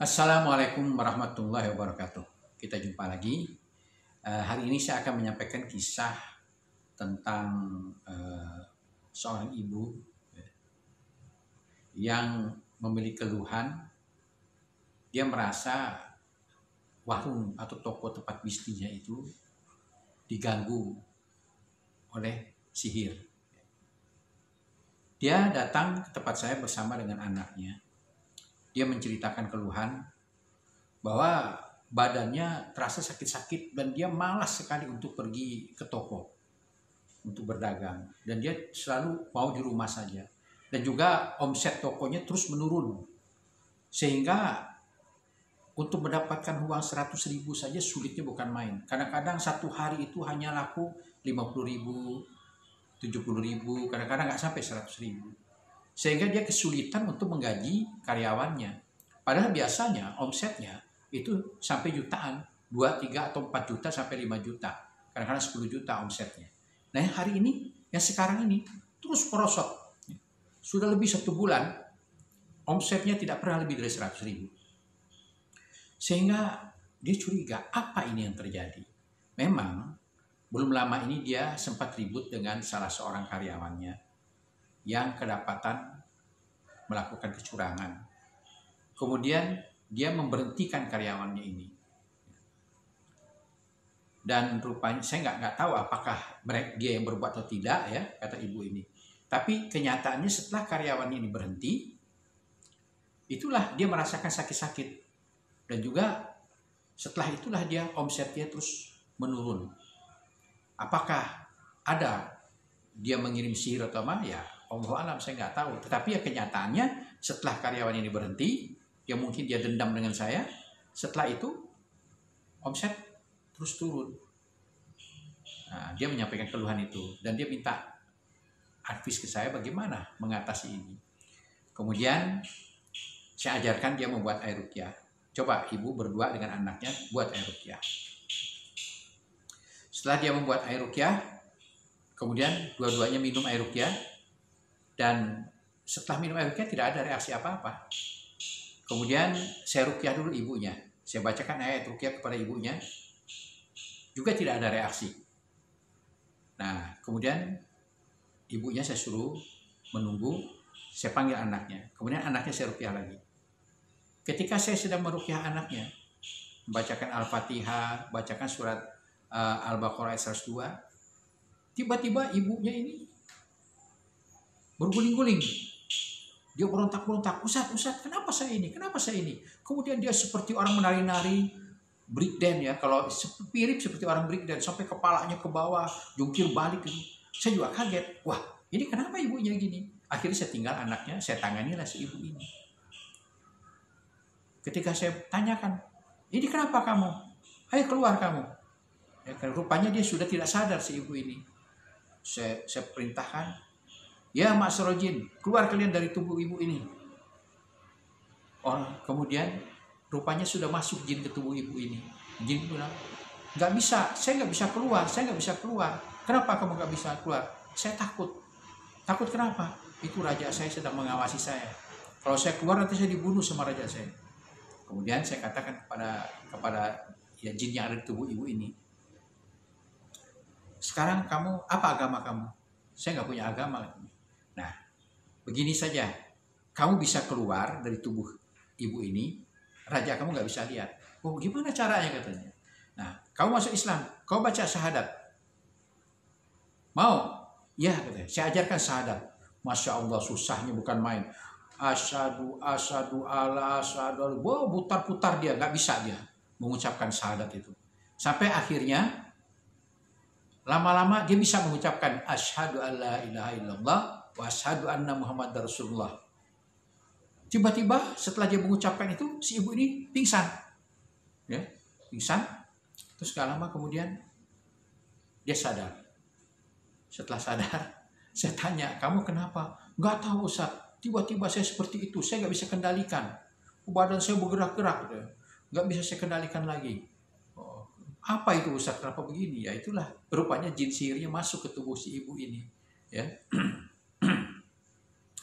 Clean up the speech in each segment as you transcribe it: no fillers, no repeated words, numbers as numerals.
Assalamualaikum warahmatullahi wabarakatuh. Kita jumpa lagi. Hari ini saya akan menyampaikan kisah tentang seorang ibu yang memiliki keluhan. Dia merasa warung atau toko tempat bisnisnya itu diganggu oleh sihir. Dia datang ke tempat saya bersama dengan anaknya. Dia menceritakan keluhan bahwa badannya terasa sakit-sakit dan dia malas sekali untuk pergi ke toko untuk berdagang, dan dia selalu mau di rumah saja. Dan juga omset tokonya terus menurun, sehingga untuk mendapatkan uang 100.000 saja sulitnya bukan main. Kadang-kadang satu hari itu hanya laku 50.000, 70.000, kadang-kadang nggak sampai 100.000. Sehingga dia kesulitan untuk menggaji karyawannya. Padahal biasanya omsetnya itu sampai jutaan, 2, 3, atau 4 juta sampai 5 juta. Kadang-kadang 10 juta omsetnya. Nah hari ini, yang sekarang ini, terus merosot. Sudah lebih 1 bulan, omsetnya tidak pernah lebih dari 100.000. Sehingga dia curiga, apa ini yang terjadi? Memang, belum lama ini dia sempat ribut dengan salah seorang karyawannya yang kedapatan melakukan kecurangan. Kemudian dia memberhentikan karyawannya ini. Dan rupanya saya nggak tahu apakah dia yang berbuat atau tidak ya, kata ibu ini. Tapi kenyataannya setelah karyawannya ini berhenti, itulah dia merasakan sakit-sakit. Dan juga setelah itulah dia omsetnya terus menurun. Apakah ada dia mengirim sihir atau apa? Ya Allah alam, saya nggak tahu. Tetapi ya kenyataannya setelah karyawan ini berhenti, ya mungkin dia dendam dengan saya. Setelah itu omset terus turun. Nah, dia menyampaikan keluhan itu dan dia minta advies ke saya bagaimana mengatasi ini. Kemudian saya ajarkan dia membuat air ruqyah. Coba ibu berdua dengan anaknya buat air ruqyah. Setelah dia membuat air ruqyah, kemudian dua-duanya minum air ruqyah. Dan setelah minum air ruqyah tidak ada reaksi apa-apa. Kemudian saya ruqyah dulu ibunya. Saya bacakan ayat ruqyah kepada ibunya. Juga tidak ada reaksi. Nah, kemudian ibunya saya suruh menunggu. Saya panggil anaknya. Kemudian anaknya saya ruqyah lagi. Ketika saya sedang meruqyah anaknya, membacakan Al-Fatihah, bacakan surat Al-Baqarah ayat 102, tiba-tiba ibunya ini berguling-guling. Dia berontak-berontak, Ustaz, kenapa saya ini? Kenapa saya ini? Kemudian dia seperti orang menari-nari breakdance ya. Kalau mirip seperti orang breakdance, sampai kepalanya ke bawah, jungkir balik gitu. Saya juga kaget. Wah, ini kenapa ibunya gini? Akhirnya saya tinggal anaknya, saya tanganilah si ibu ini. Ketika saya tanyakan, ini kenapa kamu? Ayo keluar kamu. Ya, rupanya dia sudah tidak sadar si ibu ini. Saya perintahkan, ya ma'syarul jin, keluar kalian dari tubuh ibu ini. Oh, kemudian rupanya sudah masuk jin ke tubuh ibu ini. Jin bilang, nggak bisa, saya nggak bisa keluar. Kenapa kamu nggak bisa keluar? Saya takut. Takut kenapa? Itu raja saya sedang mengawasi saya. Kalau saya keluar nanti saya dibunuh sama raja saya. Kemudian saya katakan kepada ya jin yang ada di tubuh ibu ini, sekarang kamu apa agama kamu? Saya nggak punya agama. Nah, begini saja, kamu bisa keluar dari tubuh ibu ini, raja kamu nggak bisa lihat. Oh, gimana caranya katanya? Nah, kamu masuk Islam, kau baca syahadat. Mau? Ya katanya, saya ajarkan syahadat. Masya Allah, susahnya bukan main. Asyhadu alla asyhadu. Wow, putar-putar dia, nggak bisa dia mengucapkan syahadat itu. Sampai akhirnya lama-lama dia bisa mengucapkan asyhadu alla ilaha illallah wa asyhadu anna muhammadar rasulullah. Tiba-tiba setelah dia mengucapkan itu, si ibu ini pingsan. Ya, pingsan. Terus gak lama kemudian dia sadar. Setelah sadar, saya tanya, kamu kenapa? Nggak tahu Ustaz. Tiba-tiba saya seperti itu, saya nggak bisa kendalikan. Badan saya bergerak-gerak, nggak bisa saya kendalikan lagi. Oh, apa itu Ustaz? Kenapa begini? Ya itulah, rupanya jin sihirnya masuk ke tubuh si ibu ini. Ya.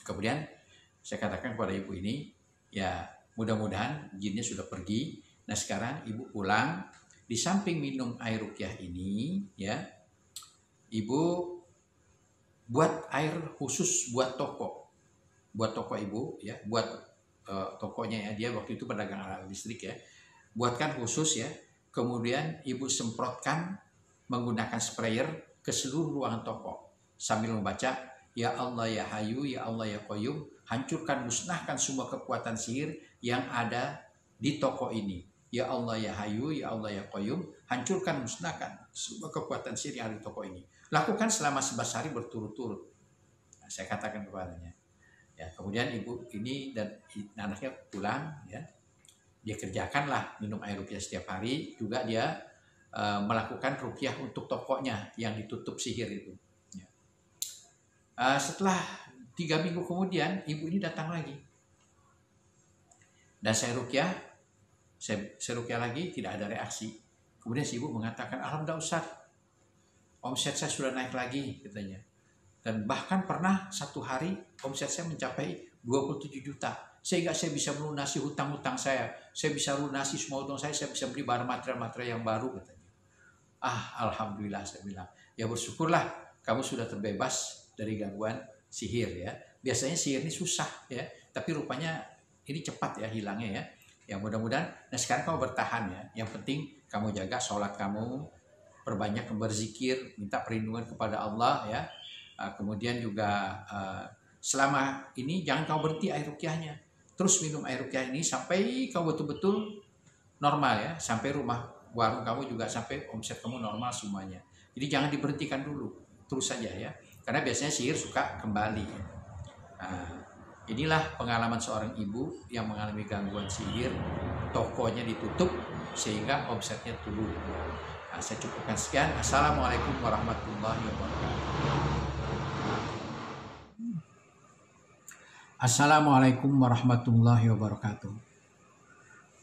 Kemudian saya katakan kepada ibu ini, ya mudah-mudahan jinnya sudah pergi. Nah sekarang ibu pulang, di samping minum air ruqyah ini ya, ibu buat air khusus buat toko ibu ya, buat tokonya ya, dia waktu itu pedagang alat listrik ya, buatkan khusus ya, kemudian ibu semprotkan menggunakan sprayer ke seluruh ruangan toko sambil membaca ya Allah ya Hayu ya Allah ya Qayyum, hancurkan musnahkan semua kekuatan sihir yang ada di toko ini. Ya Allah ya Hayu ya Allah ya Qayyum, hancurkan musnahkan semua kekuatan sihir yang ada di toko ini. Lakukan selama 11 hari berturut-turut. Nah, saya katakan kepadanya. Ya, kemudian ibu ini dan anaknya pulang ya. Dia kerjakanlah minum air ruqyah setiap hari, juga dia melakukan ruqyah untuk tokonya yang ditutup sihir itu. Ya. Setelah 3 minggu kemudian ibu ini datang lagi. Dan saya ruqyah lagi, tidak ada reaksi. Kemudian si ibu mengatakan, alhamdulillah Ustaz, omset saya sudah naik lagi katanya. Dan bahkan pernah satu hari omset saya mencapai 27 juta. Sehingga saya bisa melunasi hutang-hutang saya bisa lunasi semua hutang saya bisa beli barang material-material yang baru katanya. Alhamdulillah saya bilang. Ya bersyukurlah kamu sudah terbebas dari gangguan sihir ya. Biasanya sihir ini susah ya, tapi rupanya ini cepat ya hilangnya ya. Ya mudah-mudahan. Nah sekarang kamu bertahan ya. Yang penting kamu jaga sholat kamu, perbanyak berzikir, minta perlindungan kepada Allah ya. Kemudian juga selama ini jangan kau berhenti air ruqyahnya. Terus minum air ruqyah ini sampai kau betul-betul normal ya. Sampai rumah warung kamu juga, sampai omset kamu normal semuanya. Jadi jangan diberhentikan dulu, terus saja ya. Karena biasanya sihir suka kembali. Inilah pengalaman seorang ibu yang mengalami gangguan sihir. Tokonya ditutup sehingga omsetnya turun. Saya cukupkan sekian. Assalamualaikum warahmatullahi wabarakatuh. Assalamualaikum warahmatullahi wabarakatuh.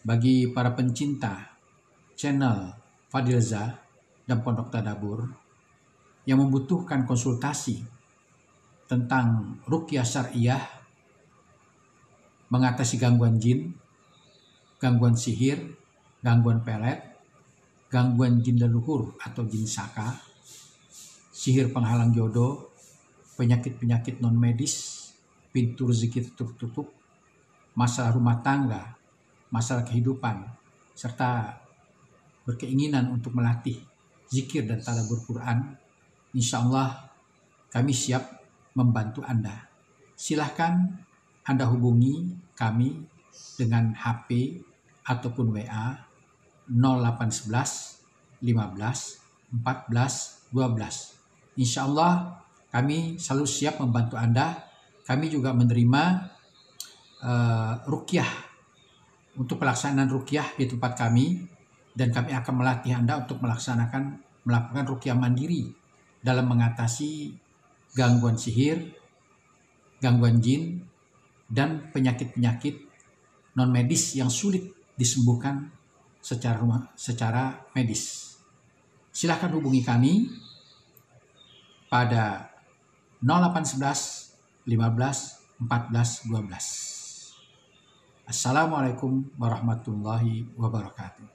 Bagi para pencinta channel Fadilza dan Pondok Tadabbur yang membutuhkan konsultasi tentang ruqyah syariah mengatasi gangguan jin, gangguan sihir, gangguan pelet, gangguan jin leluhur atau jin saka, sihir penghalang jodoh, penyakit-penyakit non medis, pintu rezeki tertutup, masalah rumah tangga, masalah kehidupan, serta berkeinginan untuk melatih zikir dan tadabbur Quran, insya Allah kami siap membantu Anda. Silahkan Anda hubungi kami dengan HP ataupun WA 0811 15 14 12. Insya Allah kami selalu siap membantu Anda. Kami juga menerima ruqyah untuk pelaksanaan ruqyah di tempat kami, dan kami akan melatih Anda untuk melakukan ruqyah mandiri dalam mengatasi gangguan sihir, gangguan jin, dan penyakit-penyakit non medis yang sulit disembuhkan secara medis. Silakan hubungi kami pada 0811 15 14 12. Assalamualaikum warahmatullahi wabarakatuh.